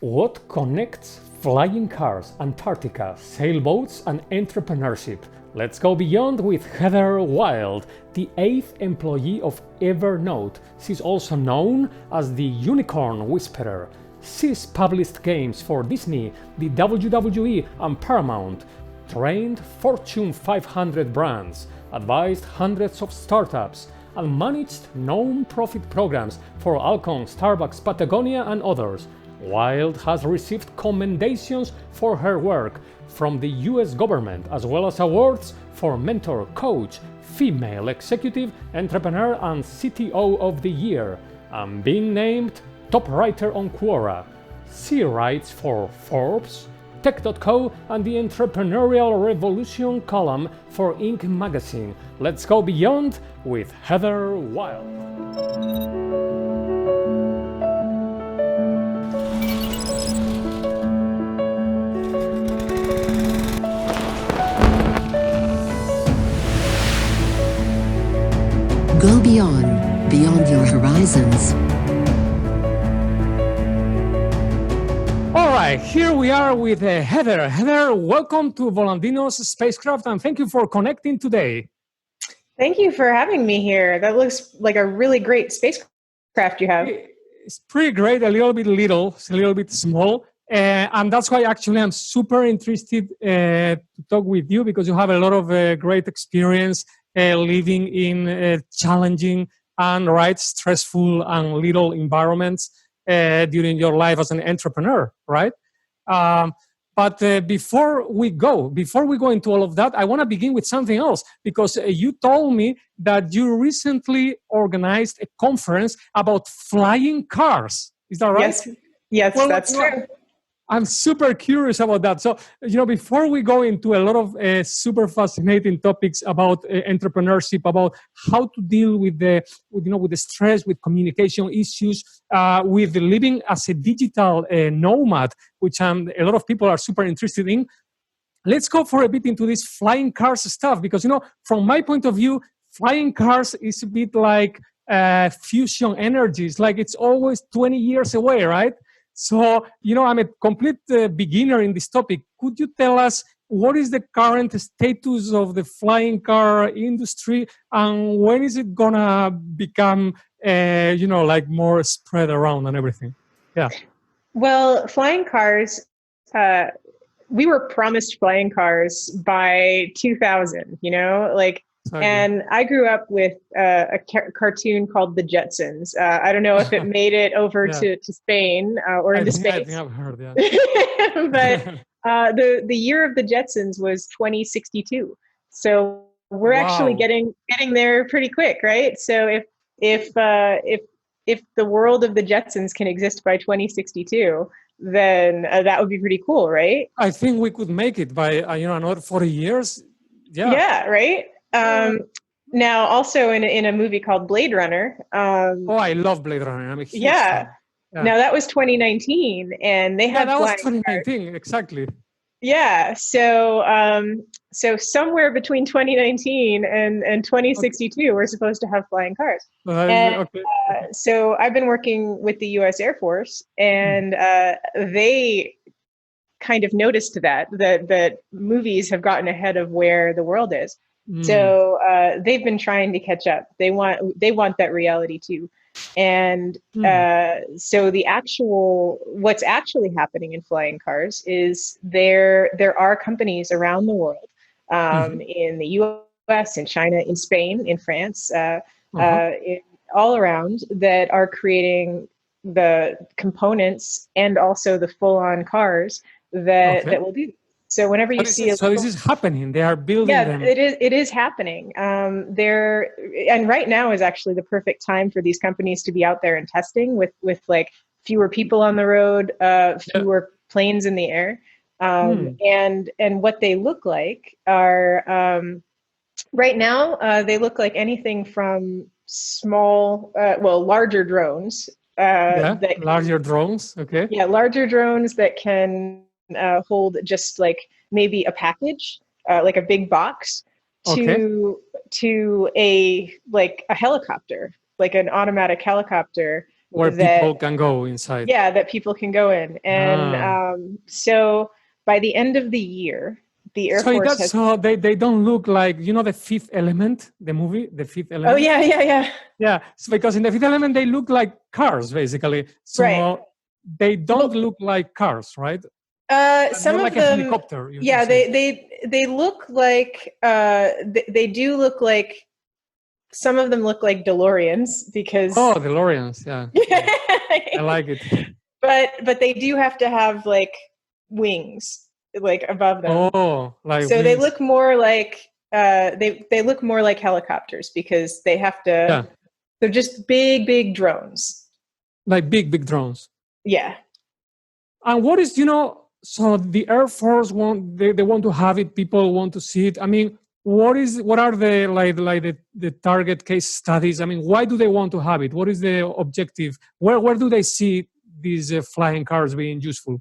What connects flying cars, Antarctica, sailboats, and entrepreneurship? Let's go beyond with Heather Wilde, the 8th employee of Evernote. She's also known as the Unicorn Whisperer. She's published games for Disney, the WWE, and Paramount, trained Fortune 500 brands, advised hundreds of startups, and managed non-profit programs for Alcon, Starbucks, Patagonia, and others. Wilde has received commendations for her work from the US government, as well as awards for Mentor, Coach, Female Executive, Entrepreneur, and CTO of the Year, and being named top writer on Quora. She writes for Forbes, Tech.co, and the Entrepreneurial Revolution column for Inc. magazine. Let's go beyond with Heather Wilde. Go beyond your horizons. All right, here we are with Heather. Heather, welcome to Volandino's spacecraft, and thank you for connecting today. Thank you for having me here. That looks like a really great spacecraft you have. It's pretty great, a little bit small. And that's why actually I'm super interested to talk with you, because you have a lot of great experience living in challenging and stressful and little environments during your life as an entrepreneur, right? But before we go into all of that, I want to begin with something else, because you told me that you recently organized a conference about flying cars. Is that right? Yes, well, that's true. I'm super curious about that. So, before we go into a lot of super fascinating topics about entrepreneurship, about how to deal with the stress, with communication issues, with living as a digital nomad, which a lot of people are super interested in. Let's go for a bit into this flying cars stuff, because, from my point of view, flying cars is a bit like fusion energies. Like it's always 20 years away, right? So, I'm a complete beginner in this topic. Could you tell us what is the current status of the flying car industry, and when is it gonna become, more spread around and everything? Yeah. Well, flying cars, we were promised flying cars by 2000, And I grew up with a cartoon called The Jetsons. I don't know if it made it over to Spain or into Spain. I think I've heard, yeah. But the year of The Jetsons was 2062. So we're actually getting there pretty quick, right? So if the world of The Jetsons can exist by 2062, then that would be pretty cool, right? I think we could make it by another 40 years. Yeah. Yeah, right. Now, also in a movie called Blade Runner. I love Blade Runner. I'm a huge fan. Yeah. Now that was 2019, and they had that was 2019 exactly. Yeah. So somewhere between 2019 and 2062, we're supposed to have flying cars. So I've been working with the U.S. Air Force, and they kind of noticed that movies have gotten ahead of where the world is. So they've been trying to catch up. They want that reality too. And so what's actually happening in flying cars is there are companies around the world, in the US, in China, in Spain, in France, all around, that are creating the components and also the full-on cars that will do. So whenever you see this is happening. They are building them. It is happening. And right now is actually the perfect time for these companies to be out there and testing with like fewer people on the road, fewer planes in the air. And what they look like are right now, they look like anything from small, larger drones. Larger drones. Okay. Yeah, larger drones that can hold just like maybe a package, like a big box, to a helicopter, like an automatic helicopter where people can go inside. Yeah, that people can go in. And so by the end of the year, the Air Force has... So they don't look like, The Fifth Element, the movie, The Fifth Element? Oh, yeah. Yeah, so because in The Fifth Element, they look like cars, basically. So they don't look like cars, right? Some like of them, a helicopter. Yeah, they look like, they do look like, some of them look like DeLoreans because... Oh, DeLoreans, yeah. I like it. But they do have to have like wings like above them. Oh, like so wings. They look more like they look more like helicopters because they have to. Yeah. They're just big drones. Like big drones. Yeah. And what is so the Air Force they want to have it. People want to see it. I mean, what are the target case studies? I mean, why do they want to have it? What is the objective? Where do they see these flying cars being useful?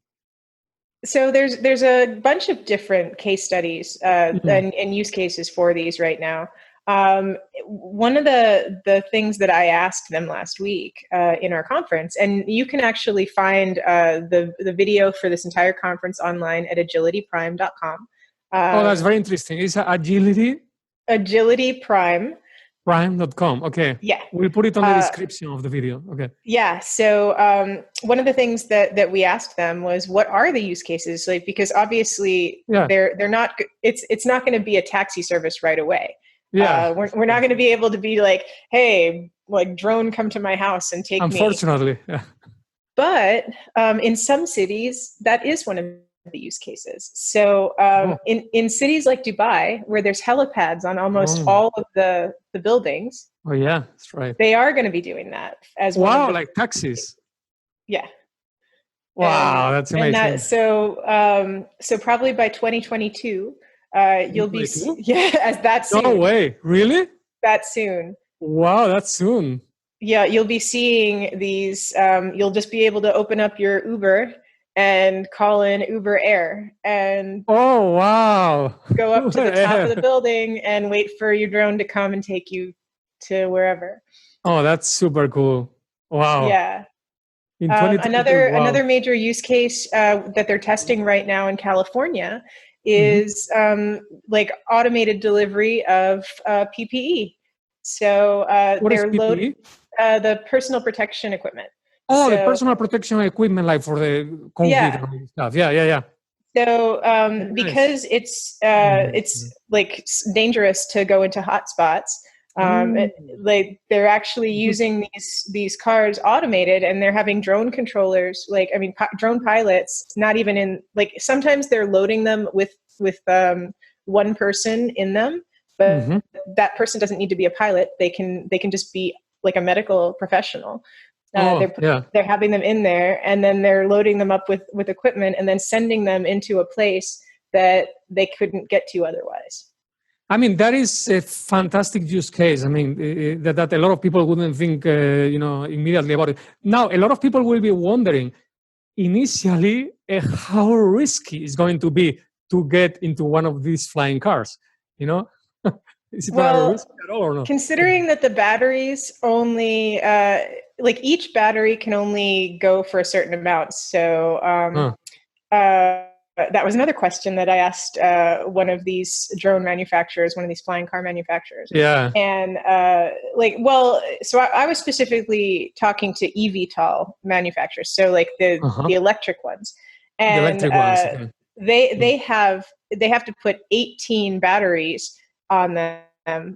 So there's a bunch of different case studies and use cases for these right now. One of the things that I asked them last week in our conference, and you can actually find the video for this entire conference online at agilityprime.com. That's very interesting. It's Agility? Agilityprime.com. Okay. Yeah. We'll put it on the description of the video. Okay. Yeah. So one of the things that we asked them was, what are the use cases? Like, because obviously they're not, it's not going to be a taxi service right away. Yeah. We're not going to be able to be like, hey, like drone, come to my house and take me. Unfortunately. Yeah. But in some cities, that is one of the use cases. So in cities like Dubai, where there's helipads on almost all of the buildings. Oh yeah, that's right. They are going to be doing that as well. Wow, like taxis. Yeah. Wow, that's amazing. So probably by 2022, you'll be as that soon. No way, really? That soon. Wow, that's soon. Yeah, you'll be seeing these. You'll just be able to open up your Uber and call in Uber Air and go up to the top of the building and wait for your drone to come and take you to wherever. Oh, that's super cool. Wow. Yeah. Another major use case that they're testing right now in California is like automated delivery of PPE. So they're loading the personal protection equipment. Oh, the personal protection equipment, like for the COVID and stuff. Yeah. So because it's like dangerous to go into hotspots, like they're actually using these cars automated, and they're having drone controllers. Like, I mean, drone pilots. Not even in like sometimes they're loading them with one person in them, but that person doesn't need to be a pilot. They can just be like a medical professional. They're having them in there, and then they're loading them up with equipment, and then sending them into a place that they couldn't get to otherwise. I mean, that is a fantastic use case. I mean, that a lot of people wouldn't think, immediately about it. Now, a lot of people will be wondering, initially, how risky it's going to be to get into one of these flying cars, Is it risky at all or not? Considering that the batteries only, like each battery can only go for a certain amount. So that was another question that I asked one of these drone manufacturers, one of these flying car manufacturers. Yeah. And so I was specifically talking to eVTOL manufacturers, so like the electric ones. And the electric ones. they have to put 18 batteries on them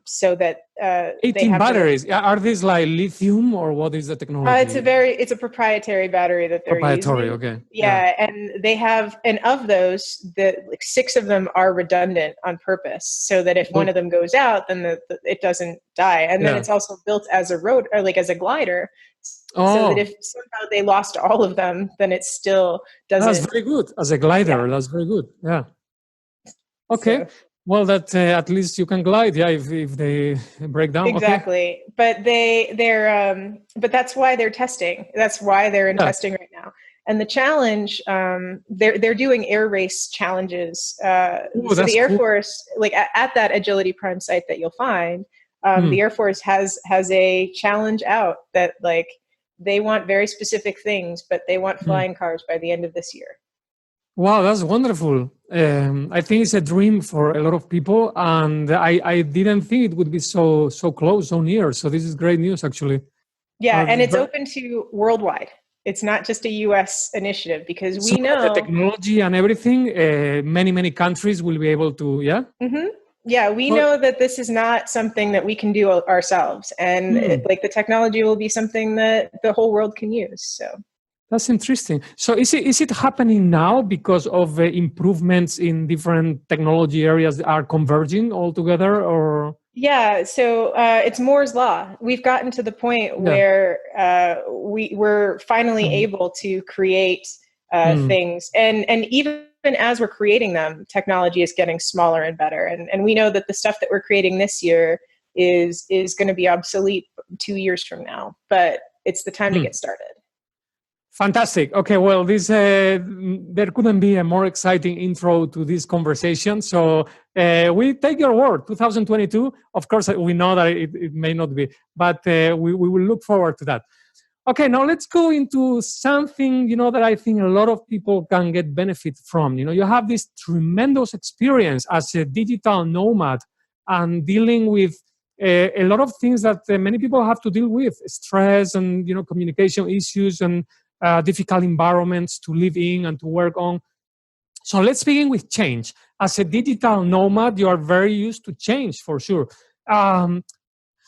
so that 18 batteries. Are these like lithium, or what is the technology? It's a proprietary battery that they're using. Okay. Yeah, and they have, and of those, like 6 of them are redundant on purpose, so that if one of them goes out, then it doesn't die. And then it's also built as a road, or like as a glider, so that if somehow they lost all of them, then it still doesn't. That's very good as a glider. Yeah. That's very good. Yeah. Okay. So, well, that at least you can glide, if they break down. Exactly, okay. But that's why they're testing. That's why they're in testing right now. And the challenge, they're doing air race challenges. So the Air Force, like at that Agility Prime site that you'll find, the Air Force has a challenge out that like they want very specific things, but they want flying cars by the end of this year. Wow, that's wonderful. I think it's a dream for a lot of people, and I didn't think it would be so close, so near. So this is great news, actually. Yeah, and it's open to worldwide. It's not just a U.S. initiative, because we know the technology and everything. Many countries will be able to. Yeah. Mm-hmm. Yeah, we know that this is not something that we can do ourselves, and like the technology will be something that the whole world can use. So that's interesting. So is it happening now because of improvements in different technology areas that are converging all together, or? Yeah, so it's Moore's law. We've gotten to the point where we're finally able to create things, and even as we're creating them, technology is getting smaller and better. And we know that the stuff that we're creating this year is going to be obsolete 2 years from now, but it's the time to get started. Fantastic. Okay, well, this there couldn't be a more exciting intro to this conversation. So we take your word, 2022. Of course, we know that it may not be, but we will look forward to that. Okay, now let's go into something, that I think a lot of people can get benefit from. You have this tremendous experience as a digital nomad and dealing with a lot of things that many people have to deal with, stress and, communication issues and difficult environments to live in and to work on. So let's begin with change. As a digital nomad, you are very used to change, for sure.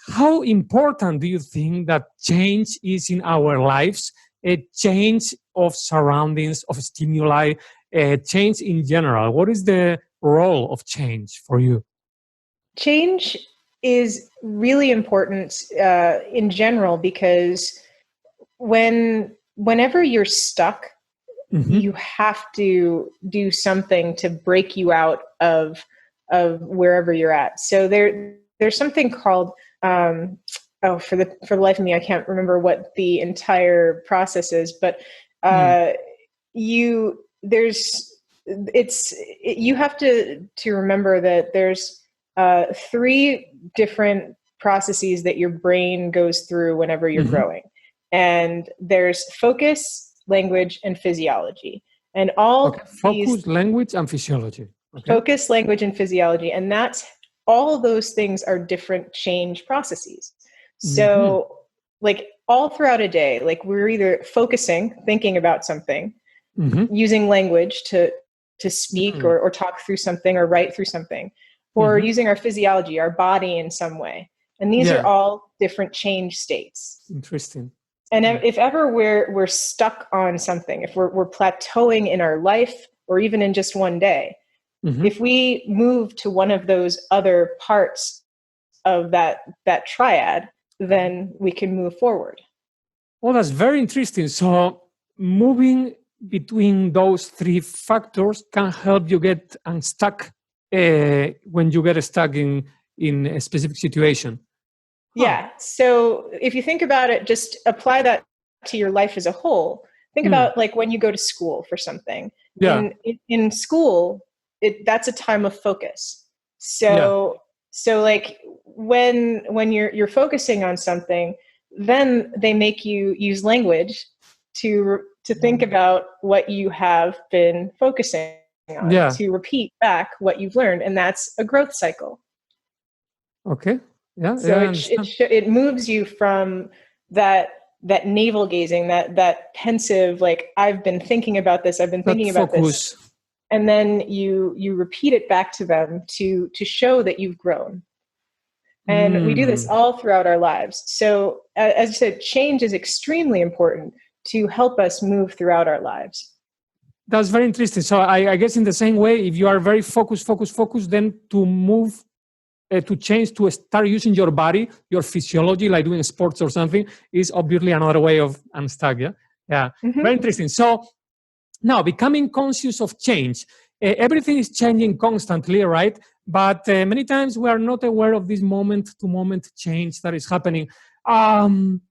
How important do you think that change is in our lives? A change of surroundings, of stimuli, change in general. What is the role of change for you? Change is really important in general, because whenever you're stuck, you have to do something to break you out of wherever you're at. So there's something called for the life of me, I can't remember what the entire process is, but you have to remember that there's 3 different processes that your brain goes through whenever you're growing. And there's focus, language, and physiology. And all focus, language, and physiology. Focus, language, and physiology. And that's all of those things are different change processes. So like all throughout a day, like we're either focusing, thinking about something, using language to speak or talk through something or write through something, or using our physiology, our body in some way. And these are all different change states. Interesting. And if ever we're stuck on something, if we're plateauing in our life or even in just one day, if we move to one of those other parts of that triad, then we can move forward. Well, that's very interesting. So moving between those 3 factors can help you get unstuck when you get stuck in a specific situation. Yeah. So if you think about it, just apply that to your life as a whole. Think about like when you go to school for something. Yeah. In school, that's a time of focus. So like when you're focusing on something, then they make you use language to think about what you have been focusing on, to repeat back what you've learned, and that's a growth cycle. Okay. Yeah. So it moves you from that navel gazing, that pensive, like I've been thinking about this, I've been thinking about this, and then you repeat it back to them to show that you've grown. And we do this all throughout our lives. So as I said, change is extremely important to help us move throughout our lives. That's very interesting. So I guess in the same way, if you are very focused, then to move, to change, to start using your body, your physiology, like doing sports or something, is obviously another way of unstuck. Yeah. Very interesting. So now becoming conscious of change. Everything is changing constantly, right? But many times we are not aware of this moment-to-moment change that is happening. In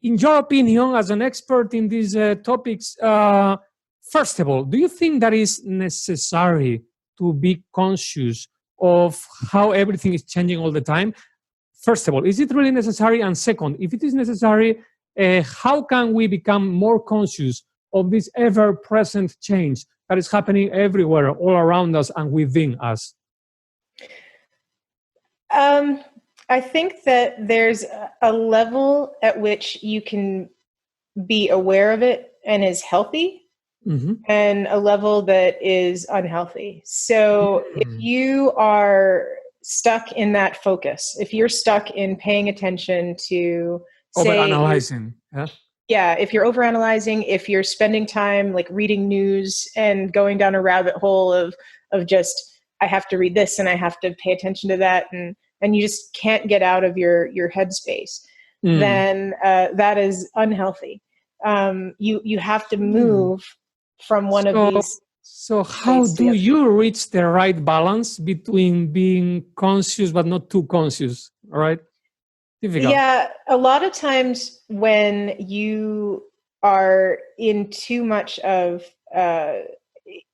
your opinion, as an expert in these topics, first of all, do you think that is necessary to be conscious of how everything is changing all the time? First of all, is it really necessary? And second, if it is necessary, how can we become more conscious of this ever-present change that is happening everywhere, all around us and within us? I think that there's a level at which you can be aware of it and is healthy, and a level that is unhealthy. So if you are stuck in that focus, if you're stuck in paying attention to, say, overanalyzing, if you're overanalyzing, if you're spending time like reading news and going down a rabbit hole of just, I have to read this and I have to pay attention to that, and you just can't get out of your headspace, then that is unhealthy. You have to move from one of these. So how do you reach the right balance between being conscious but not too conscious? All right. Difficult. Yeah, a lot of times when you are in too much of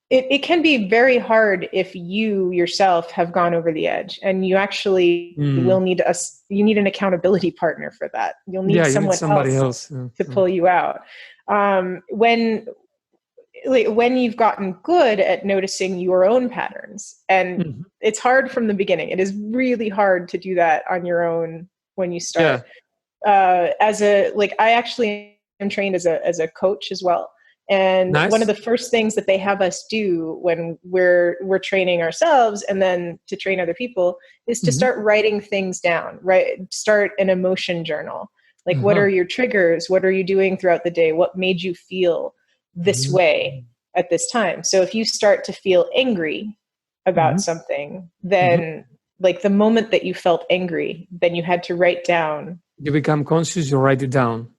it can be very hard if you yourself have gone over the edge, and you actually will need you need an accountability partner for that. You'll need somebody else to pull you out. When you've gotten good at noticing your own patterns, and it's hard from the beginning. It is really hard to do that on your own when you start. I actually am trained as a coach as well. And one of the first things that they have us do when we're training ourselves and then to train other people is to start writing things down, right? Start an emotion journal. Like, what are your triggers? What are you doing throughout the day? What made you feel this way at this time? So if you start to feel angry about something, then like the moment that you felt angry, then you had to write down. You become conscious, you write it down.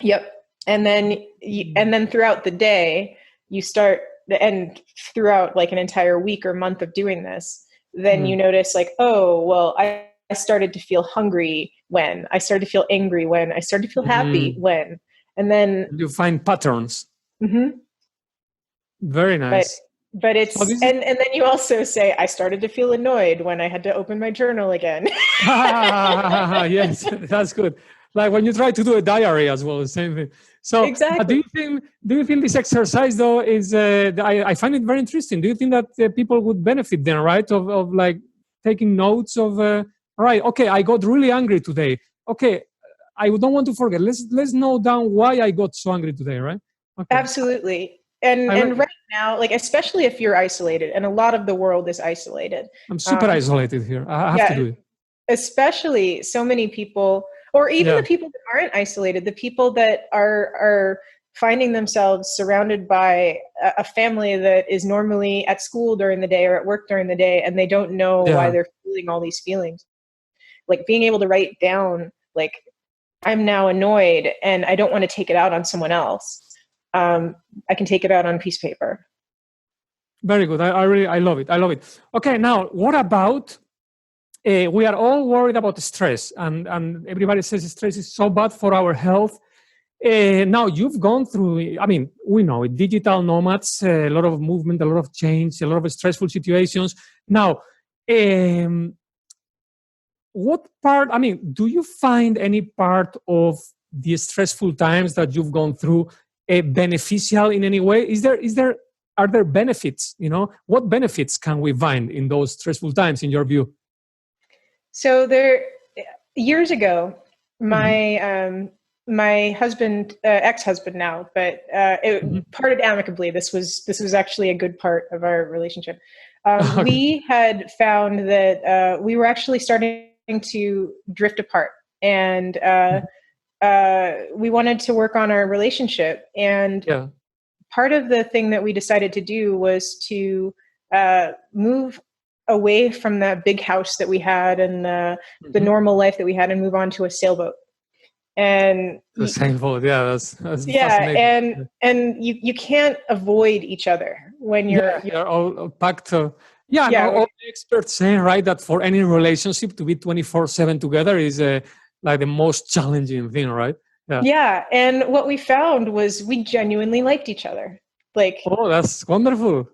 Yep. And then throughout the day, you start, and throughout like an entire week or month of doing this, then you notice like, oh, well, I started to feel hungry when, I started to feel angry when, I started to feel happy when, and then you find patterns. Very nice. But it's, and then you also say, I started to feel annoyed when I had to open my journal again. Yes, that's good. Like when you try to do a diary as well, the same thing. So exactly. Do you think this exercise though is, I find it very interesting. Do you think that people would benefit then, right? Of like taking notes of, right, okay, I got really angry today. Okay, I don't want to forget. Let's note down why I got so angry today, right? Okay. Absolutely. And right now, like, especially if you're isolated, and a lot of the world is isolated. I'm super isolated here. I have to do it. Especially so many people, or even the people that aren't isolated, the people that are finding themselves surrounded by a family that is normally at school during the day or at work during the day, and they don't know why they're feeling all these feelings. Like being able to write down, like, I'm now annoyed and I don't want to take it out on someone else. I can take it out on a piece of paper. Very good. I love it. I love it. Okay, now what about, we are all worried about stress, and everybody says stress is so bad for our health. Now you've gone through, I mean, we know it, digital nomads, a lot of movement, a lot of change, a lot of stressful situations. Now, what part, I mean, do you find any part of the stressful times that you've gone through beneficial in any way? Are there benefits? You know, what benefits can we find in those stressful times, in your view? So years ago, my husband, ex-husband now, but it parted amicably. This was actually a good part of our relationship. We had found that we were actually starting to drift apart, and we wanted to work on our relationship. And part of the thing that we decided to do was to move away from that big house that we had and the normal life that we had, and move on to a sailboat. And the sailboat, that's fascinating. and you can't avoid each other when you're all packed. All the experts say, right, that for any relationship to be 24/7 together is like the most challenging thing, right? And what we found was we genuinely liked each other. Like, oh, that's wonderful.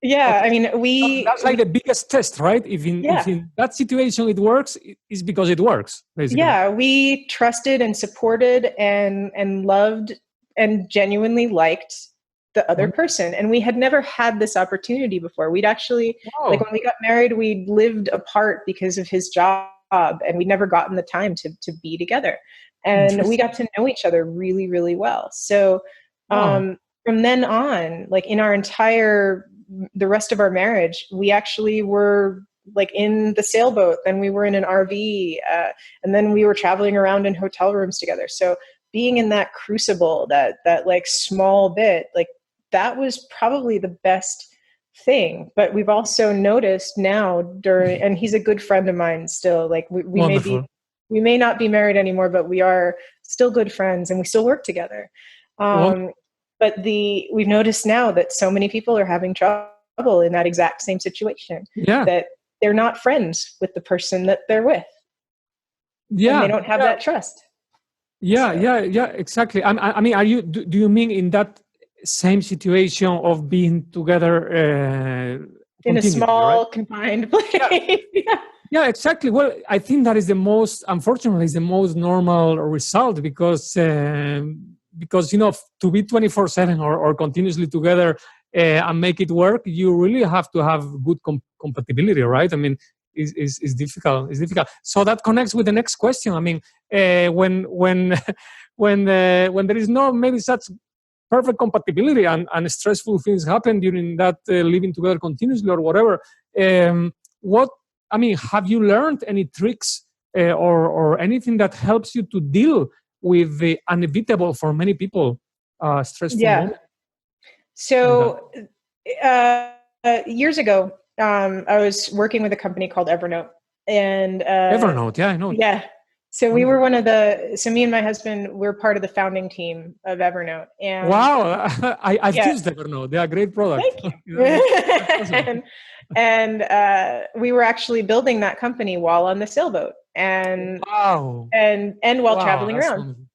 Yeah, Okay. I mean, That's like the biggest test, right? If in that situation it works, it's because it works, basically. Yeah, we trusted and supported and loved and genuinely liked the other person. And we had never had this opportunity before. We'd actually, like when we got married, we lived apart because of his job, and we'd never gotten the time to be together. And we got to know each other really, really well. So from then on, like in the rest of our marriage, we actually were like in the sailboat, then we were in an RV, and then we were traveling around in hotel rooms together. So being in that crucible, that like small bit, like that was probably the best thing. But we've also noticed now and he's a good friend of mine still, like we may not be married anymore, but we are still good friends and we still work together. But we've noticed now that so many people are having trouble in that exact same situation. That they're not friends with the person that they're with. And they don't have that trust. Yeah, exactly. I mean, do you mean in that same situation of being together in a small, confined place? Yeah, exactly. Well, I think that is unfortunately, is the most normal result because to be 24/7 or continuously together and make it work, you really have to have good compatibility, right? I mean, it's difficult. It's difficult. So that connects with the next question. I mean, when there is no maybe such perfect compatibility and stressful things happen during that living together continuously or whatever, have you learned any tricks or anything that helps you to deal with the inevitable for many people stressful moment? So years ago, I was working with a company called Evernote, and Evernote, I know. Yeah. So we were me and my husband, we're part of the founding team of Evernote. And wow, I've used Evernote. They are a great product. Thank you. and we were actually building that company while on the sailboat and while traveling around. Wonderful.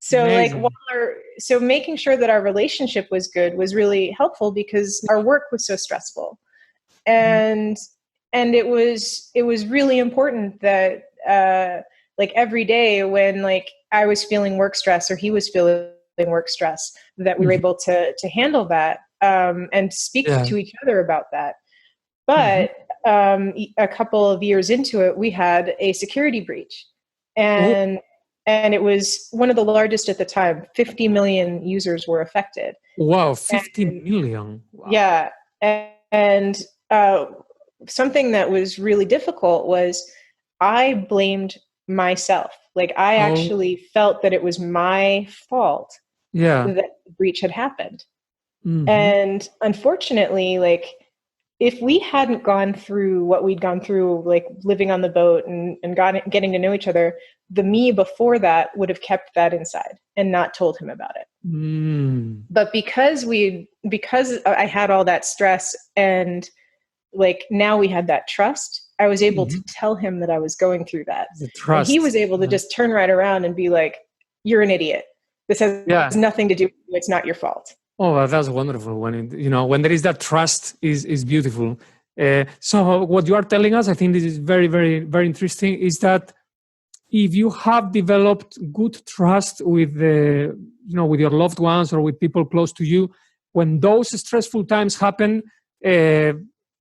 So amazing. So making sure that our relationship was good was really helpful because our work was so stressful. And it was really important that like every day when like I was feeling work stress or he was feeling work stress, that we were able to handle that and speak to each other about that. But a couple of years into it, we had a security breach, and it was one of the largest at the time. 50 million users were affected. Wow, 50 million. Wow. Yeah, and something that was really difficult was I blamed myself. Like I actually felt that it was my fault that the breach had happened. And unfortunately, like if we hadn't gone through what we'd gone through, like living on the boat and getting to know each other, the me before that would have kept that inside and not told him about it. But because I had all that stress and like now we had that trust, I was able to tell him that I was going through that. And he was able to just turn right around and be like, "You're an idiot. This has nothing to do with you. It's not your fault." Oh, that's wonderful. When there is that trust is beautiful. So what you are telling us, I think this is very, very, very interesting, is that if you have developed good trust with with your loved ones or with people close to you, when those stressful times happen,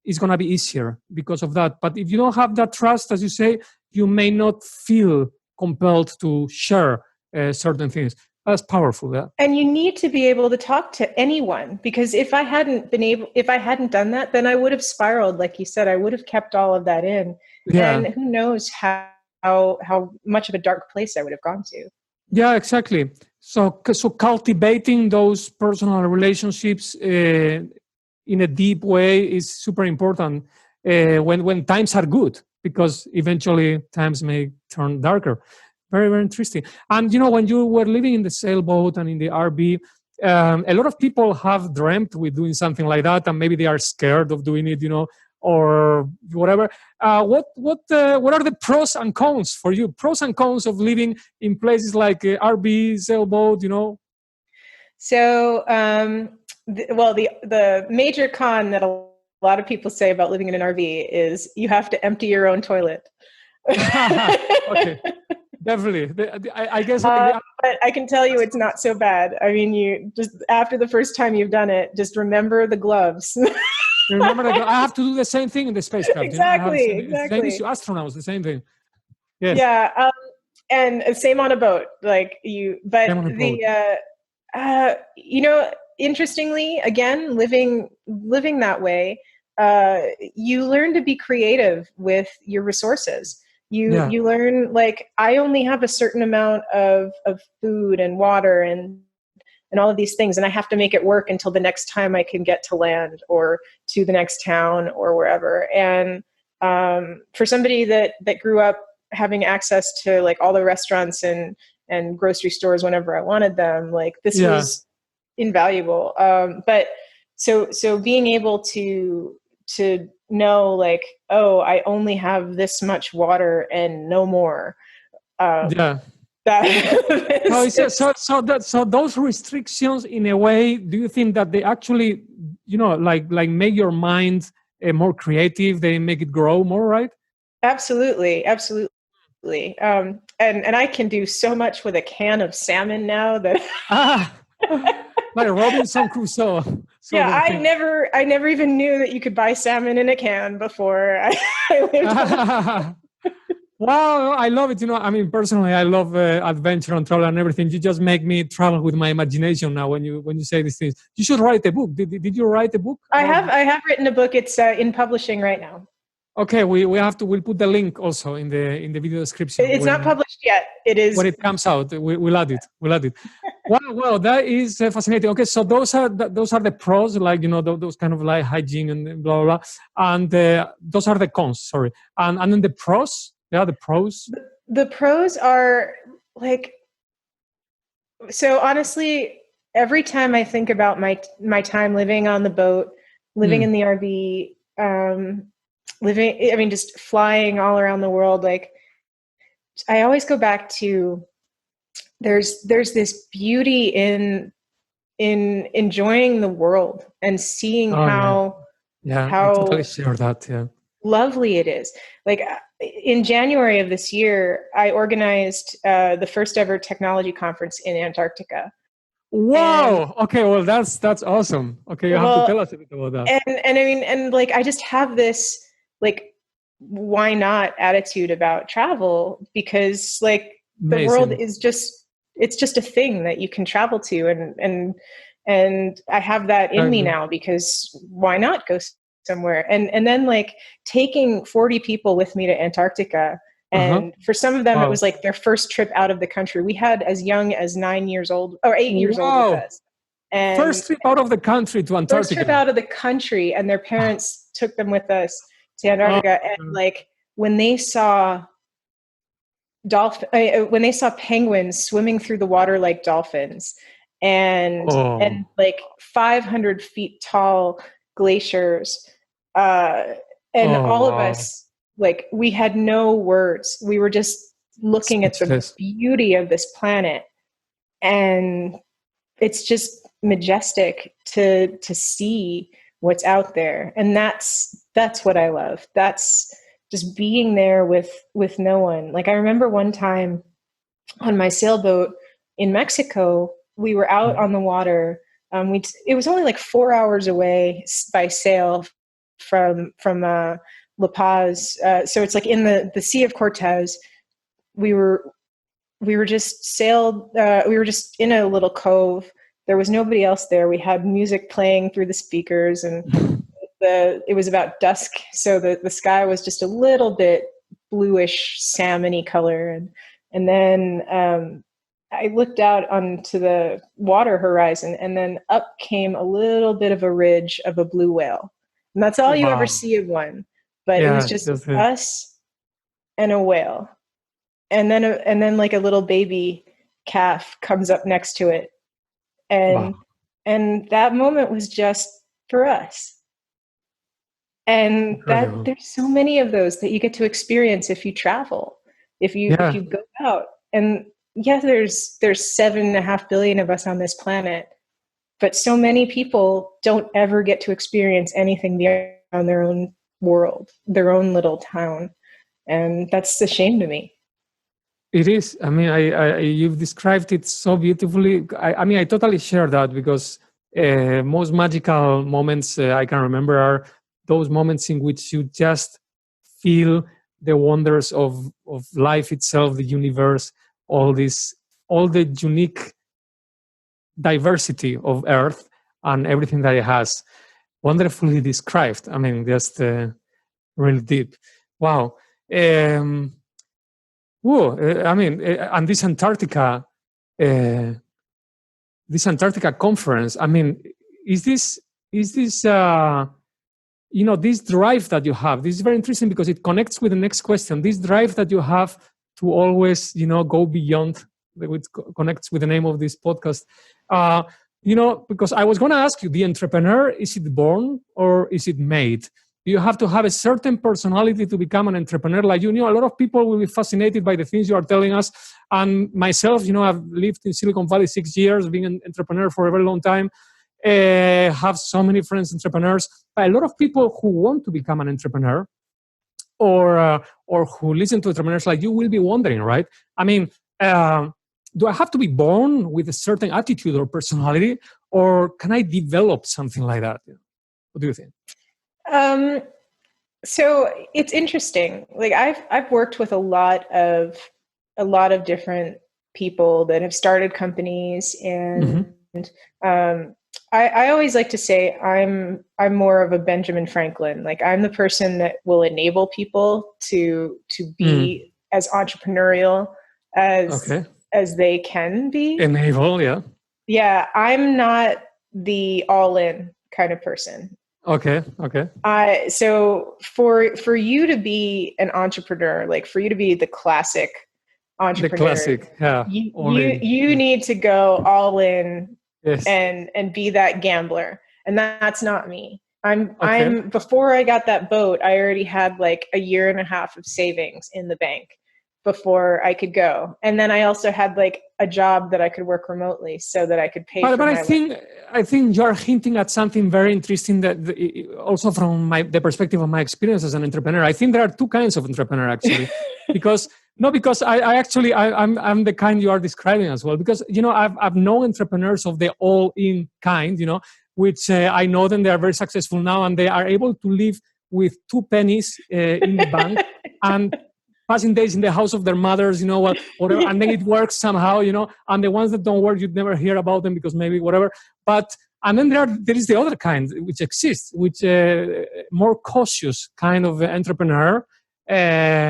it's going to be easier because of that. But if you don't have that trust, as you say, you may not feel compelled to share certain things. That's powerful. Yeah. And you need to be able to talk to anyone, because if I hadn't done that, then I would have spiraled. Like you said, I would have kept all of that in. Yeah. And who knows how much of a dark place I would have gone to. Yeah, exactly. So cultivating those personal relationships in a deep way is super important when times are good, because eventually times may turn darker. Very, very interesting. And, when you were living in the sailboat and in the RV, a lot of people have dreamt with doing something like that, and maybe they are scared of doing it, or whatever. What are the pros and cons for you? Pros and cons of living in places like RV, sailboat, So, the major con that a lot of people say about living in an RV is you have to empty your own toilet. Okay, definitely. I guess. But I can tell you it's not so bad. I mean, you just, after the first time you've done it, just remember the gloves. Remember that I have to do the same thing in the spacecraft. Exactly, Same issue. Astronauts, the same thing. Yes. Yeah, and same on a boat. Like but interestingly, again, living that way, you learn to be creative with your resources. You learn, like, I only have a certain amount of food and water and all of these things, and I have to make it work until the next time I can get to land or to the next town or wherever. And for somebody that grew up having access to like all the restaurants and grocery stores whenever I wanted them, like this was invaluable. But so being able to know, like, oh, I only have this much water and no more. So those restrictions, in a way, do you think that they actually, like make your mind more creative? They make it grow more, right? Absolutely. And I can do so much with a can of salmon now that like Robinson Crusoe. I never even knew that you could buy salmon in a can before I lived. Wow, I love it. I mean, personally, I love adventure and travel and everything. You just make me travel with my imagination now when you say these things. You should write a book. Did you write a book? I have written a book. It's in publishing right now. Okay, we'll put the link also in the video description. It's not published yet. It is when it comes out. We'll add it. Wow, that is fascinating. Okay, so those are the pros, like those kind of like hygiene and blah blah blah, and those are the cons. Sorry, and then the pros. Yeah, the pros. The pros are like, so honestly, every time I think about my time living on the boat, living in the RV, just flying all around the world, like, I always go back to there's this beauty in enjoying the world and seeing how I totally share that. Yeah, lovely it is. Like, in January of this year, I organized the first ever technology conference in Antarctica. Wow. Okay. Well, that's awesome. Okay. You have to tell us a bit about that. And I mean, and like, I just have this, like, why not attitude about travel, because like the world is it's just a thing that you can travel to. And I have that in me now, because why not go somewhere? And then, like, taking 40 people with me to Antarctica. And for some of them, it was like their first trip out of the country. We had as young as 9 years old or 8 years old with us. And first trip out of the country to Antarctica. First trip out of the country, and their parents took them with us to Antarctica. And like, when they saw penguins swimming through the water like dolphins, and like 500 feet tall glaciers, and all of us, like, we had no words. We were just looking at the beauty of this planet, and it's just majestic to see what's out there. And that's what I love. That's just being there with no one. Like, I remember one time on my sailboat in Mexico, we were out on the water. It was only like 4 hours away by sail from La Paz. So it's like in the Sea of Cortez. We were just sailed. We were just in a little cove. There was nobody else there. We had music playing through the speakers, and it was about dusk. So the sky was just a little bit bluish, salmony color. And then I looked out onto the water horizon, and then up came a little bit of a ridge of a blue whale. And that's all you ever see of one. But it was just us and a whale. And then like a little baby calf comes up next to it. And that moment was just for us. And there's so many of those that you get to experience if you travel, if you go out. And there's 7.5 billion of us on this planet, but so many people don't ever get to experience anything their own world, their own little town. And that's a shame to me. It is. I mean, you've described it so beautifully. I mean, I totally share that, because most magical moments I can remember are those moments in which you just feel the wonders of life itself, the universe, all the unique diversity of Earth and everything that it has. Wonderfully described. I mean, just really deep. Wow. I mean, and this Antarctica conference. I mean, is this this drive that you have? This is very interesting because it connects with the next question. This drive that you have to always, go beyond, which connects with the name of this podcast. Because I was going to ask you, the entrepreneur, is it born or is it made? You have to have a certain personality to become an entrepreneur like you. A lot of people will be fascinated by the things you are telling us. And myself, I've lived in Silicon Valley 6 years, being an entrepreneur for a very long time. Have so many friends, entrepreneurs. But a lot of people who want to become an entrepreneur or who listen to entrepreneurs like you will be wondering, right? I mean, do I have to be born with a certain attitude or personality, or can I develop something like that? What do you think? So it's interesting. Like I've worked with a lot of different people that have started companies, and I always like to say I'm more of a Benjamin Franklin. Like I'm the person that will enable people to be as entrepreneurial as they can be. Enable, yeah. Yeah, I'm not the all-in kind of person. Okay. So for you to be an entrepreneur, like for you to be the classic entrepreneur, you need to go all in. Yes. And be that gambler. And that's not me. I'm before I got that boat, I already had like a year and a half of savings in the bank before I could go. And then I also had like a job that I could work remotely so that I could pay for my life. I think you're hinting at something very interesting that also from the perspective of my experience as an entrepreneur. I think there are two kinds of entrepreneur actually. because I'm the kind you are describing as well. Because, I've known entrepreneurs of the all-in kind, which I know them, they are very successful now, and they are able to live with 2 pennies in the bank and passing days in the house of their mothers, whatever, and then it works somehow, and the ones that don't work, you'd never hear about them because maybe whatever. And then there is the other kind which exists, which more cautious kind of entrepreneur,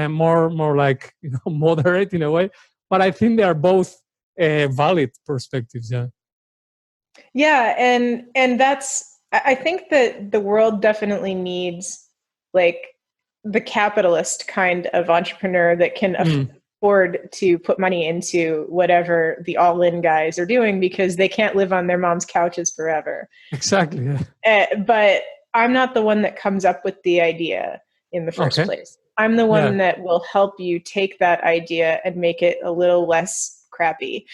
more like moderate in a way. But I think they are both valid perspectives. Yeah, and that's, I think that the world definitely needs like the capitalist kind of entrepreneur that can afford to put money into whatever the all-in guys are doing, because they can't live on their mom's couches forever. Exactly. Yeah. But I'm not the one that comes up with the idea in the first place. I'm the one that will help you take that idea and make it a little less crappy.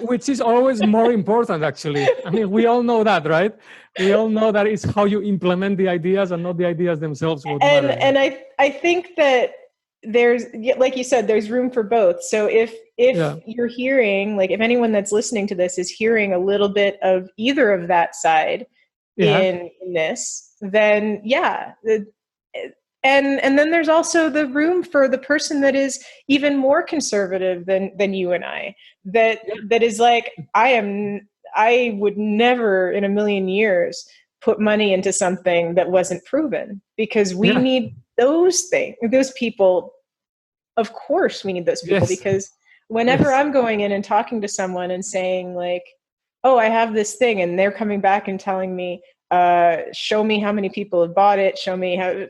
which is always more important, actually. I mean, we all know that, right? We all know that it's how you implement the ideas and not the ideas themselves. And I think that there's, like you said, there's room for both. So if you're hearing, like if anyone that's listening to this is hearing a little bit of either of that side in this, then and then there's also the room for the person that is even more conservative than you and I, that is like, I would never in a million years put money into something that wasn't proven, because we need those people. Of course we need those people, because whenever I'm going in and talking to someone and saying like, oh, I have this thing, and they're coming back and telling me, show me how many people have bought it, show me how.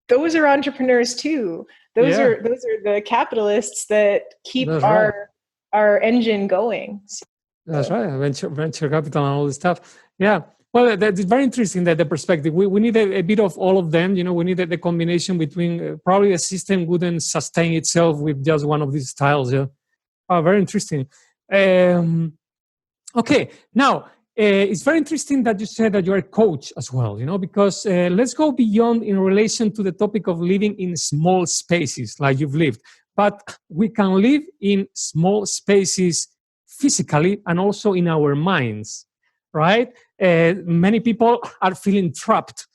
Those are entrepreneurs too. Those are the capitalists that keep our engine going. That's right. Venture capital and all this stuff. Yeah. Well, that's very interesting, that the perspective. We need a bit of all of them. We need the combination between probably a system wouldn't sustain itself with just one of these styles. Yeah. Oh, very interesting. Okay. Now, it's very interesting that you said that you're a coach as well, because let's go beyond in relation to the topic of living in small spaces like you've lived. But we can live in small spaces physically and also in our minds, right? Many people are feeling trapped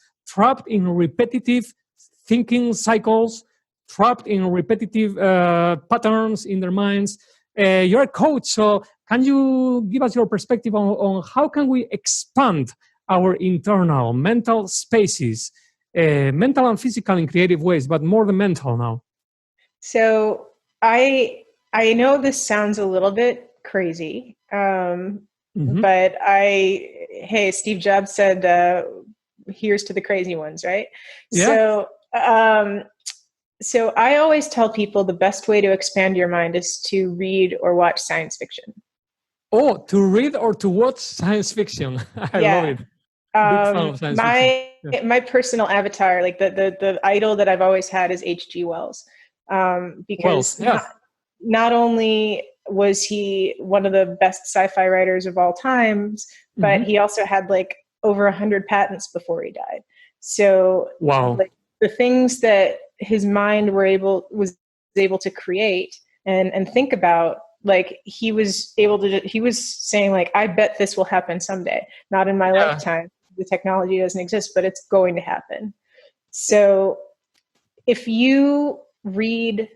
in repetitive thinking cycles, trapped in repetitive patterns in their minds. You're a coach, so can you give us your perspective on how can we expand our internal mental spaces, mental and physical in creative ways, but more the mental now? So I know this sounds a little bit crazy, but hey, Steve Jobs said, here's to the crazy ones, right? Yeah. So I always tell people the best way to expand your mind is to read or watch science fiction. Oh, to read or to watch science fiction. I love it. Big fan of science fiction. My personal avatar, like the idol that I've always had is H.G. Wells. Because not only was he one of the best sci-fi writers of all times, but he also had like over 100 patents before he died. So like, the things that his mind was able to create and think about, like he was saying like, I bet this will happen someday, not in my lifetime. The technology doesn't exist, but it's going to happen. So if you read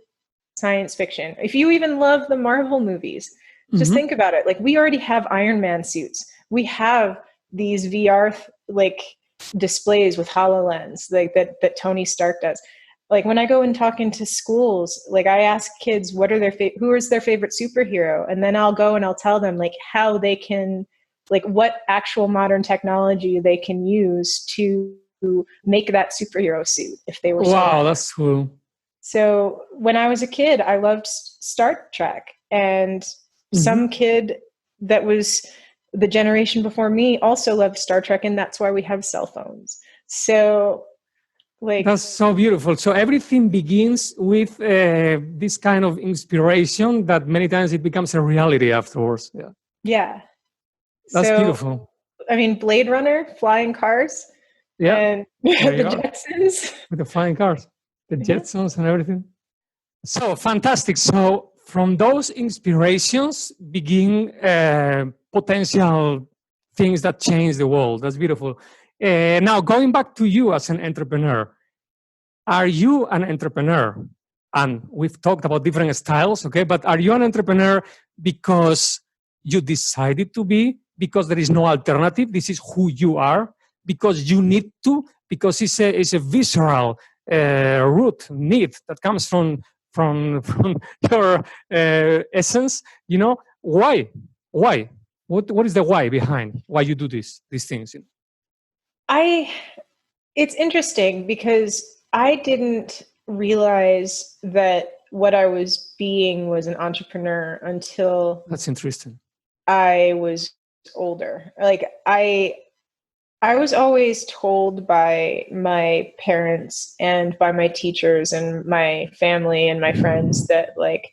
science fiction, if you even love the Marvel movies, just think about it. Like, we already have Iron Man suits. We have these VR like displays with HoloLens, like that Tony Stark does. Like, when I go and talk into schools, like I ask kids who is their favorite superhero, and then I'll go and I'll tell them like how they can, like what actual modern technology they can use to make that superhero suit if they were. Wow, that's cool. So when I was a kid, I loved StarTrek, and some kid that was the generation before me also loved Star Trek, and that's why we have cell phones. So like, that's so beautiful. So everything begins with this kind of inspiration that many times it becomes a reality afterwards. Yeah. That's beautiful. I mean, Blade Runner, flying cars, and the Jetsons. With the flying cars, the Jetsons and everything. So fantastic. So from those inspirations begin potential things that change the world. That's beautiful. Now, going back to you as an entrepreneur, are you an entrepreneur? And we've talked about different styles, okay? But are you an entrepreneur because you decided to be, because there is no alternative, this is who you are, because you need to, because it's a visceral root need that comes from your essence, Why? What is the why behind why you do these things? It's interesting because I didn't realize that what I was being was an entrepreneur until that's interesting. I was older. Like I was always told by my parents and by my teachers and my family and my friends that like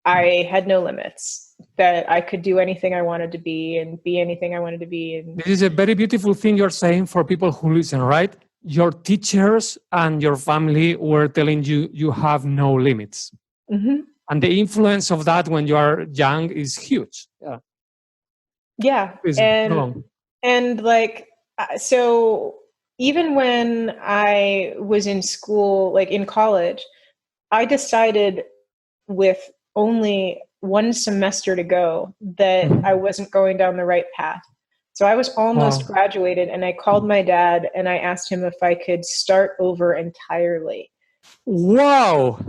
I had no limits, that I could do anything I wanted to be and be anything I wanted to be. And this is a very beautiful thing you're saying for people who listen, right? Your teachers and your family were telling you you have no limits. And the influence of that when you are young is huge. Yeah. And like, so even when I was in school, like in college, I decided with only one semester to go that I wasn't going down the right path. So I was almost graduated, and I called my dad and I asked him if I could start over entirely. Wow.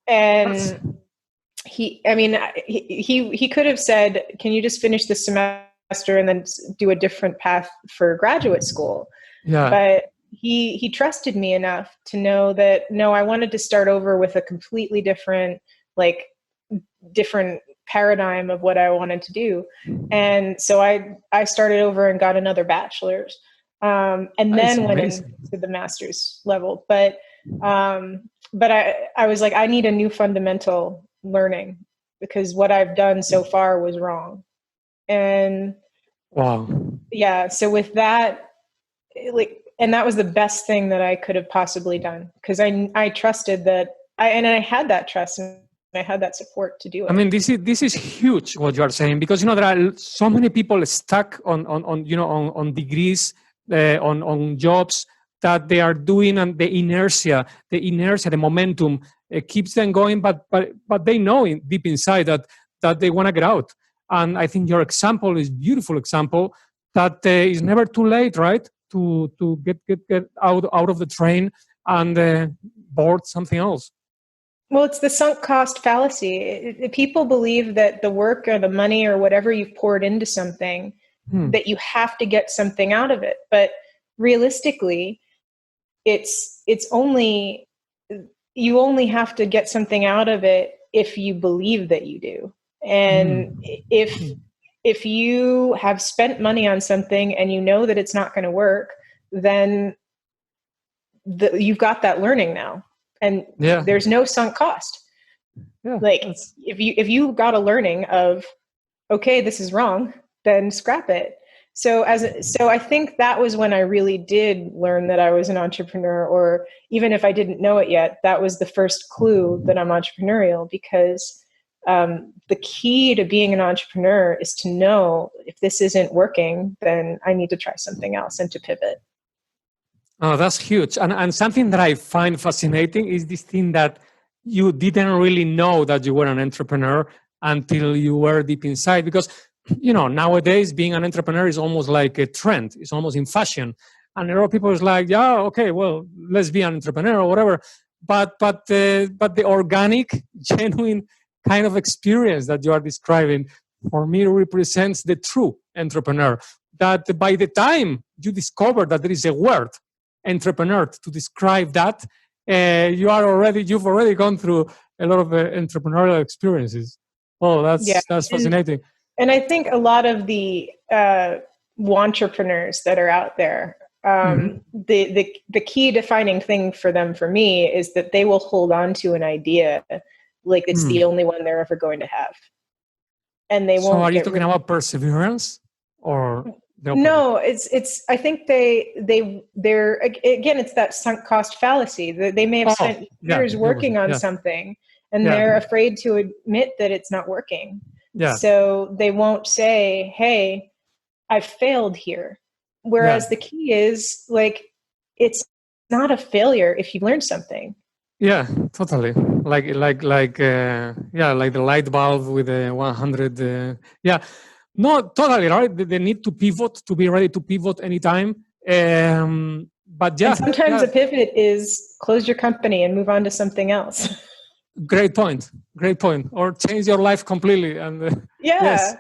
And he could have said, can you just finish this semester and then do a different path for graduate school? Yeah. But he trusted me enough to know that, no, I wanted to start over with a completely different paradigm of what I wanted to do. And so I started over and got another bachelor's, and then went into the master's level. But I was like, I need a new fundamental learning because what I've done so far was wrong. And Wow. Yeah. So with that, and that was the best thing that I could have possibly done, because I trusted that I had that trust and I had that support to do it. I mean, this is huge what you are saying, because there are so many people stuck on degrees, on jobs that they are doing, and the inertia, the momentum keeps them going, but they know deep inside that they want to get out. And I think your example is beautiful example that is never too late, right? To get out of the train and board something else. Well, it's the sunk cost fallacy. People believe that the work or the money or whatever you've poured into something, that you have to get something out of it. But realistically, it's only, you only have to get something out of it if you believe that you do. And if you have spent money on something and you know that it's not going to work, then you've got that learning now. And there's no sunk cost. Yeah, like if you got a learning of, okay, this is wrong, then scrap it. So I think that was when I really did learn that I was an entrepreneur, or even if I didn't know it yet, that was the first clue that I'm entrepreneurial, because the key to being an entrepreneur is to know if this isn't working, then I need to try something else and to pivot. Oh, that's huge. And something that I find fascinating is this thing that you didn't really know that you were an entrepreneur until you were deep inside. Because, nowadays being an entrepreneur is almost like a trend. It's almost in fashion. And a lot of people is like, yeah, okay, well, let's be an entrepreneur or whatever. But the organic, genuine kind of experience that you are describing, for me, represents the true entrepreneur. That by the time you discover that there is a word, entrepreneur, to describe that, you've already gone through a lot of entrepreneurial experiences. Oh, that's fascinating. And I think a lot of the entrepreneurs that are out there, the key defining thing for them, for me, is that they will hold on to an idea like it's the only one they're ever going to have, and they won't. So, are you talking about perseverance, or? No, it's. I think they're again. It's that sunk cost fallacy. They may have spent years working on something, and they're afraid to admit that it's not working. Yeah. So they won't say, "Hey, I failed here." Whereas the key is, it's not a failure if you learn something. Yeah, totally. Like the light bulb with the 100. No, totally, right? They need to pivot, to be ready to pivot anytime. But and sometimes a pivot is close your company and move on to something else. Great point. Or change your life completely. And yes.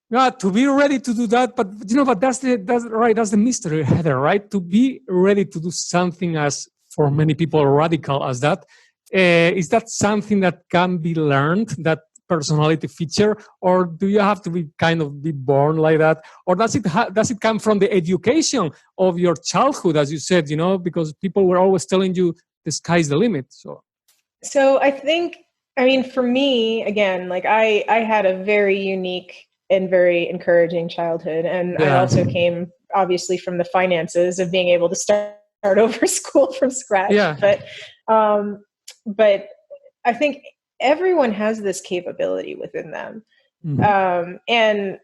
Yeah, to be ready to do that. But that's the mystery, Heather, right? To be ready to do something as, for many people, radical as that. Is that something that can be learned, that personality feature, or do you have to be born like that, or does it come from the education of your childhood, as you said, because people were always telling you the sky's the limit? So I think, for me, again, I had a very unique and very encouraging childhood, and I also came obviously from the finances of being able to start over school from scratch. But I think everyone has this capability within them. And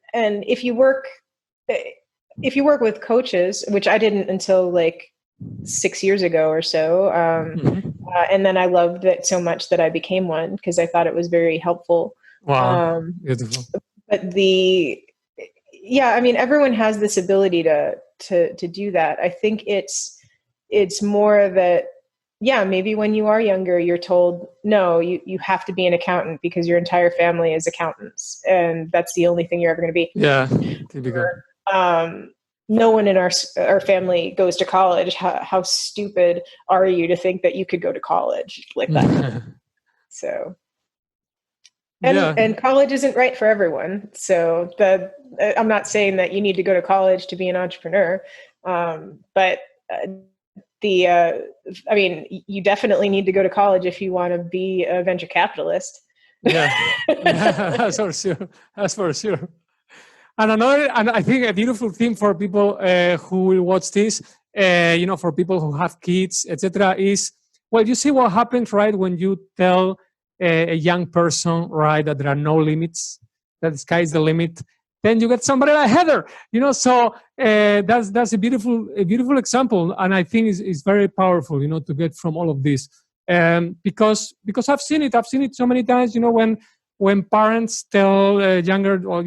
if you work with coaches, which I didn't until 6 years ago or so. And then I loved it so much that I became one, because I thought it was very helpful. Wow. Beautiful. But everyone has this ability to do that. I think it's more that, maybe when you are younger, you're told, no, you have to be an accountant because your entire family is accountants, and that's the only thing you're ever going to be. Yeah, typical. No one in our family goes to college. How stupid are you to think that you could go to college like that? So, and college isn't right for everyone. So I'm not saying that you need to go to college to be an entrepreneur, but you definitely need to go to college if you want to be a venture capitalist. Yeah, that's for sure. And I think a beautiful thing for people who will watch this, for people who have kids, etc., is, well, you see what happens, right, when you tell a young person, right, that there are no limits, that the sky is the limit. Then you get somebody like Heather, So that's a beautiful example, and I think is very powerful, to get from all of this, because I've seen it so many times, when parents tell younger, or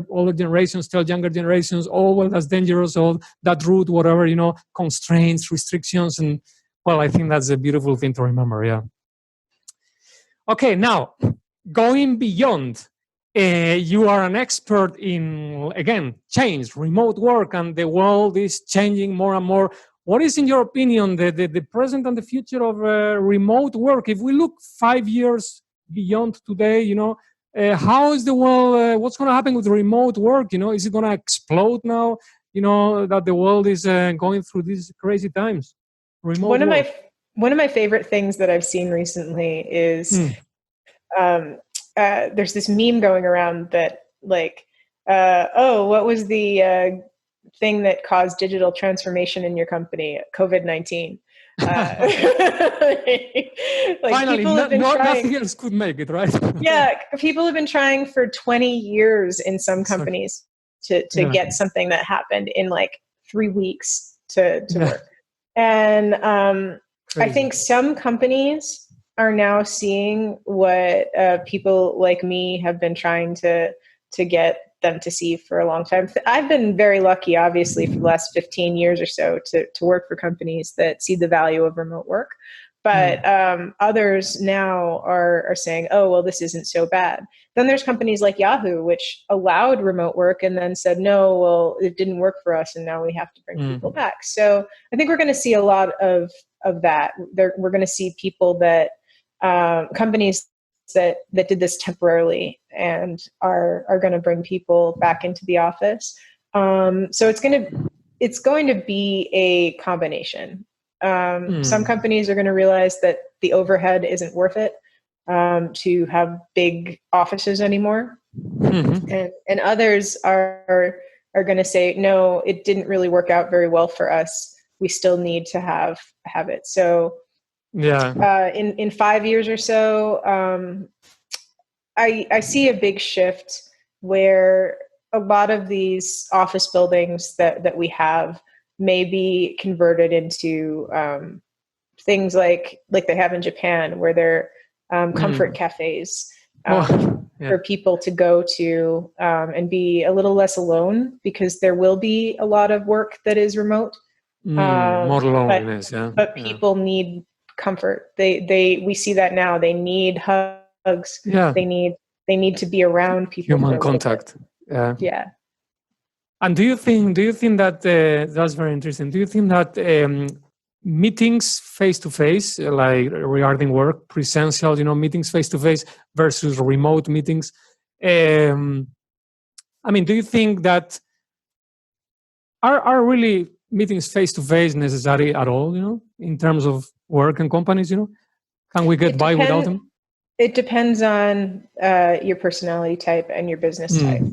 older generations tell younger generations, oh, well, that's dangerous, or that route, whatever, constraints, restrictions, and well, I think that's a beautiful thing to remember. Yeah. Okay, now going beyond, you are an expert in, again, change, remote work, and the world is changing more and more. What is, in your opinion, the present and the future of remote work? If we look 5 years beyond today, how is the world, what's going to happen with remote work? Is it going to explode now, that the world is going through these crazy times? One of my favorite things that I've seen recently is there's this meme going around that, like, what was the thing that caused digital transformation in your company? COVID-19. Finally, nothing else could make it, right? Yeah, people have been trying for 20 years in some companies to get something that happened in like 3 weeks to work. And I think some companies are now seeing what people like me have been trying to get them to see for a long time. I've been very lucky, obviously, for the last 15 years or so to work for companies that see the value of remote work. But others now are saying, oh, well, this isn't so bad. Then there's companies like Yahoo, which allowed remote work and then said, no, well, it didn't work for us, and now we have to bring people back. So I think we're going to see a lot of that. We're going to see people that, companies that did this temporarily and are going to bring people back into the office. So it's going to be a combination. Some companies are going to realize that the overhead isn't worth it to have big offices anymore. And others are going to say, no, it didn't really work out very well for us. We still need to have it. So in 5 years or so, I see a big shift where a lot of these office buildings that we have may be converted into things like they have in Japan, where they're comfort cafes for people to go to and be a little less alone, because there will be a lot of work that is remote. More loneliness, but people need comfort. We see that now. They need hugs. They need to be around people. Human contact. Yeah. And do you think that that's very interesting? Do you think that meetings face to face, like regarding work, presential, meetings face to face versus remote meetings? Do you think that are really meetings face to face necessary at all? In terms of work and companies, can we get by without them? It depends on your personality type and your business type.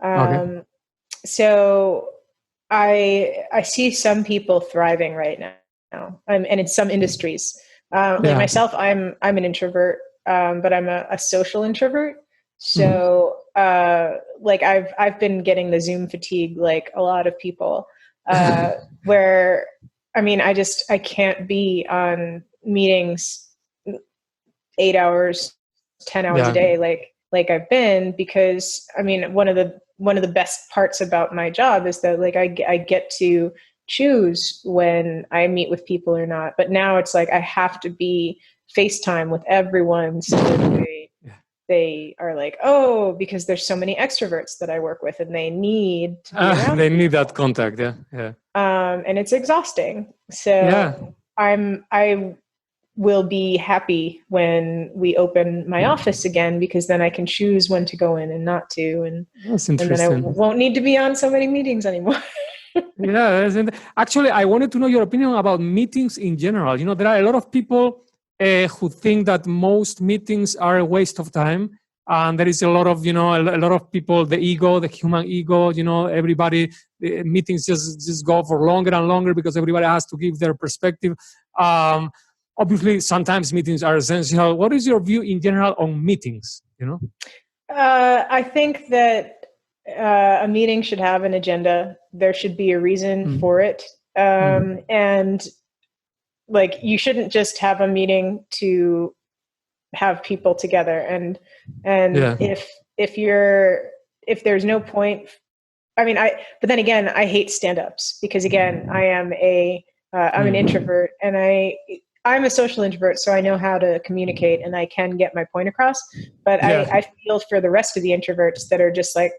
Okay. So I see some people thriving right now, and in some industries. Like myself, I'm an introvert, but I'm a social introvert. So I've been getting the Zoom fatigue, like a lot of people, where I can't be on meetings 8 hours, 10 hours a day, like I've been, because one of the best parts about my job is that I get to choose when I meet with people or not. But now it's like I have to be FaceTime with everyone, so that they are like, oh, because there's so many extroverts that I work with, and they need to be around they need that contact. And it's exhausting. So I will be happy when we open my office again, because then I can choose when to go in and not to, and then I won't need to be on so many meetings anymore. Actually, I wanted to know your opinion about meetings in general. There are a lot of people who think that most meetings are a waste of time, and there is a lot of, a lot of people, the ego, the human ego, everybody, the meetings just go for longer and longer because everybody has to give their perspective. Obviously, sometimes meetings are essential. What is your view in general on meetings? I think that a meeting should have an agenda. There should be a reason for it. And like, you shouldn't just have a meeting to have people together. And if there's no point, but then again, I hate stand-ups because again, I'm an introvert, and I'm a social introvert, so I know how to communicate and I can get my point across. But I feel for the rest of the introverts that are just like,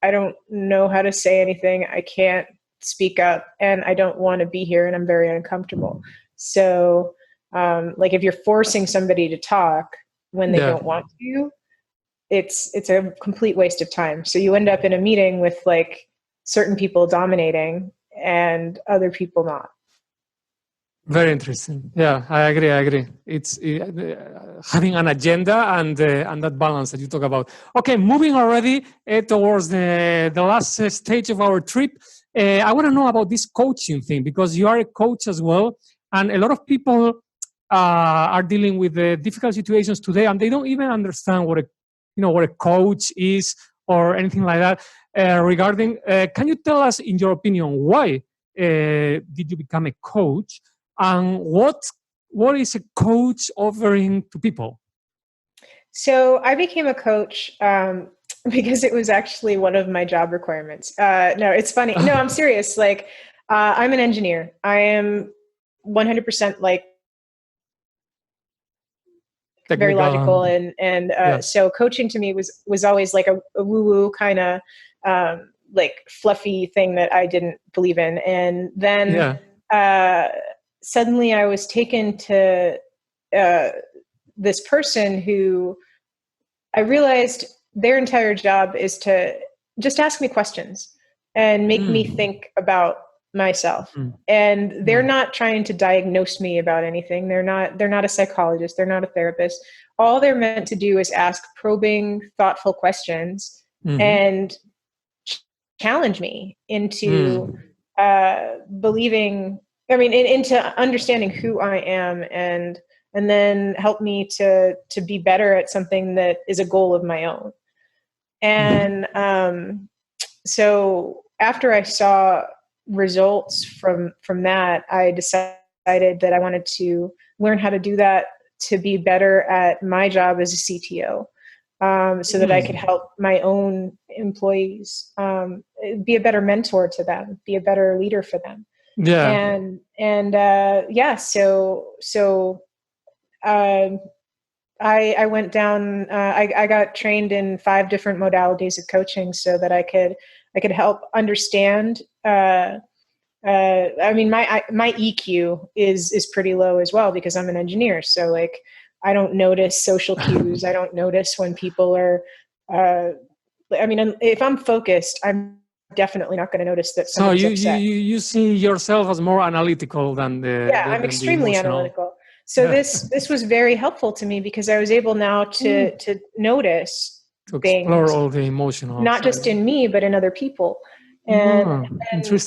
I don't know how to say anything. I can't speak up, and I don't want to be here, and I'm very uncomfortable. So, like, if you're forcing somebody to talk when they don't want to, it's a complete waste of time. So you end up in a meeting with like certain people dominating and other people not. Very interesting. Yeah, I agree. It's having an agenda and that balance that you talk about. Okay, moving already towards the last stage of our trip. I want to know about this coaching thing, because you are a coach as well, and a lot of people are dealing with difficult situations today, and they don't even understand what a coach is or anything like that. Can you tell us, in your opinion, why did you become a coach? And what is a coach offering to people? So I became a coach because it was actually one of my job requirements. No, it's funny. No, I'm serious. Like, I'm an engineer. I am 100% like technical, very logical, and so coaching to me was always like a woo-woo kind of like fluffy thing that I didn't believe in. And then suddenly I was taken to this person who I realized their entire job is to just ask me questions and make me think about myself. And they're not trying to diagnose me about anything. They're not a psychologist. They're not a therapist. All they're meant to do is ask probing, thoughtful questions and challenge me into into understanding who I am, and then help me to be better at something that is a goal of my own. And so after I saw results from that, I decided that I wanted to learn how to do that to be better at my job as a CTO, so that I could help my own employees, be a better mentor to them, be a better leader for them. I went down. I got trained in 5 different modalities of coaching so that I could help understand. My EQ is pretty low as well because I'm an engineer. So like, I don't notice social cues. I don't notice when people are. If I'm focused, I'm definitely not going to notice that someone's upset. You see yourself as more analytical than I'm extremely analytical. So this was very helpful to me because I was able now to notice to things, explore all the emotional, not just in me but in other people, and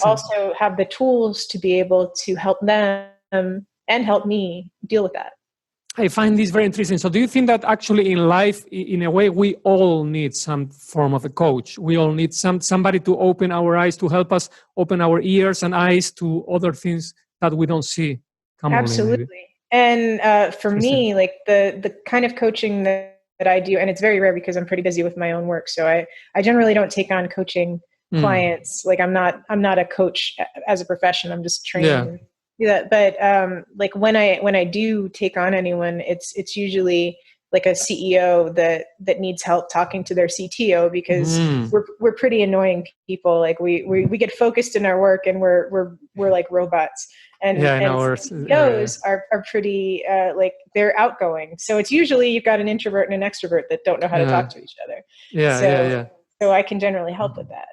also have the tools to be able to help them and help me deal with that. I find this very interesting. So do you think that actually in life, in a way, we all need some form of a coach? We all need somebody to open our eyes, to help us open our ears and eyes to other things that we don't see commonly? Absolutely. Maybe. And for me, like the kind of coaching that I do, and it's very rare because I'm pretty busy with my own work. So I generally don't take on coaching clients. Like I'm not a coach as a profession. I'm just training. Yeah. But like when I do take on anyone, it's usually like a CEO that needs help talking to their CTO because we're pretty annoying people. Like we get focused in our work and we're like robots. And CEOs are pretty like they're outgoing. So it's usually you've got an introvert and an extrovert that don't know how to talk to each other. So I can generally help with that.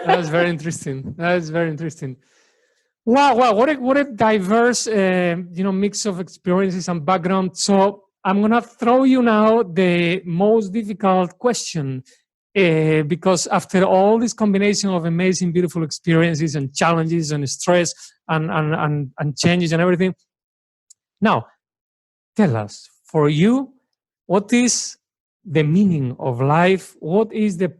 That's very interesting. That's very interesting. Wow! What a diverse mix of experiences and background. So I'm going to throw you now the most difficult question. Because after all this combination of amazing, beautiful experiences and challenges and stress and changes and everything, now tell us, for you, what is the meaning of life? What is the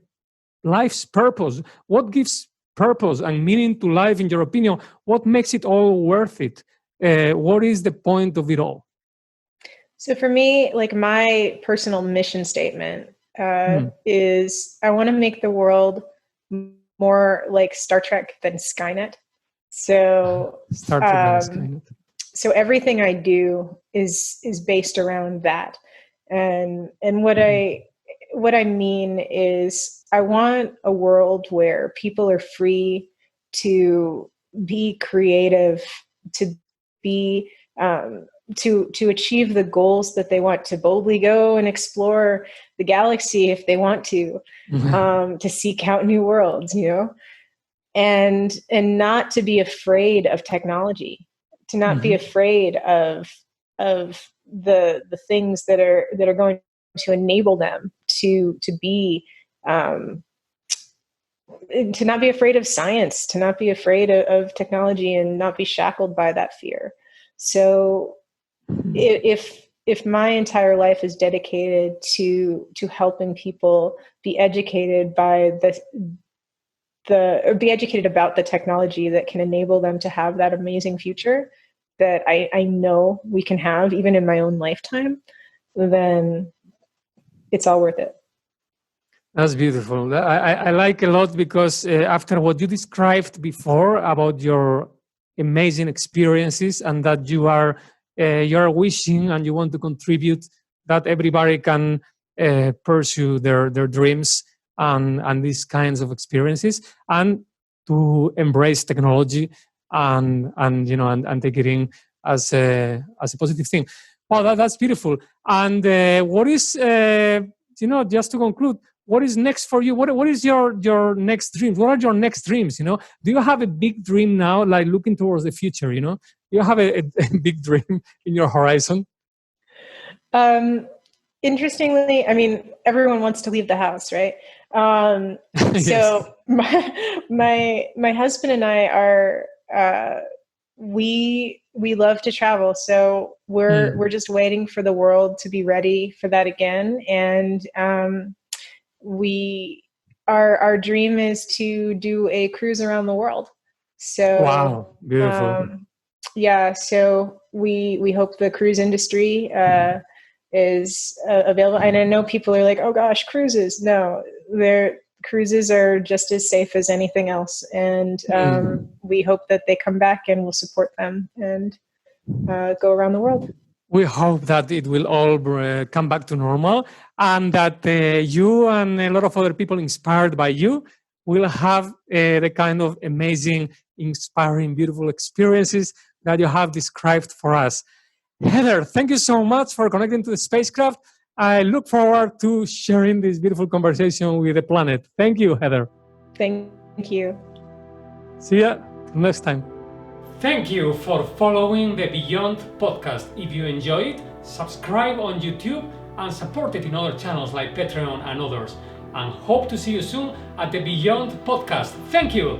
life's purpose? What gives purpose and meaning to life, in your opinion? What makes it all worth it? What is the point of it all? So for me, like my personal mission statement is I want to make the world more like StarTrek than Skynet. So Skynet. So everything I do is based around that. And what I mean is I want a world where people are free to be creative, to be to achieve the goals that they want, to boldly go and explore the galaxy if they want to seek out new worlds, and not to be afraid of technology, to not be afraid of the things that are going to enable them to be to not be afraid of science, to not be afraid of technology, and not be shackled by that fear. So if my entire life is dedicated to helping people be educated by be educated about the technology that can enable them to have that amazing future that I know we can have even in my own lifetime, then it's all worth it. That's beautiful. I like a lot because after what you described before about your amazing experiences and that you're wishing and you want to contribute that everybody can pursue their dreams and these kinds of experiences and to embrace technology and take it in as a positive thing. Wow, that's beautiful. And what is just to conclude, what is next for you? What is your next dreams? What are your next dreams? Do you have a big dream now, like looking towards the future? Do you have a big dream in your horizon? Interestingly, I mean, everyone wants to leave the house, right? Yes. So my husband and I are we love to travel, so we're just waiting for the world to be ready for that again, and our dream is to do a cruise around the world. So wow, beautiful. Yeah, so we hope the cruise industry is available. And I know people are like, oh gosh, cruises. No, cruises are just as safe as anything else. And we hope that they come back and we'll support them and go around the world. We hope that it will all come back to normal and that you and a lot of other people inspired by you will have the kind of amazing, inspiring, beautiful experiences that you have described for us. Heather, thank you so much for connecting to the spacecraft. I look forward to sharing this beautiful conversation with the planet. Thank you, Heather. Thank you. See ya next time. Thank you for following the Beyond podcast. If you enjoy it, subscribe on YouTube and support it in other channels like Patreon and others. And hope to see you soon at the Beyond podcast. Thank you.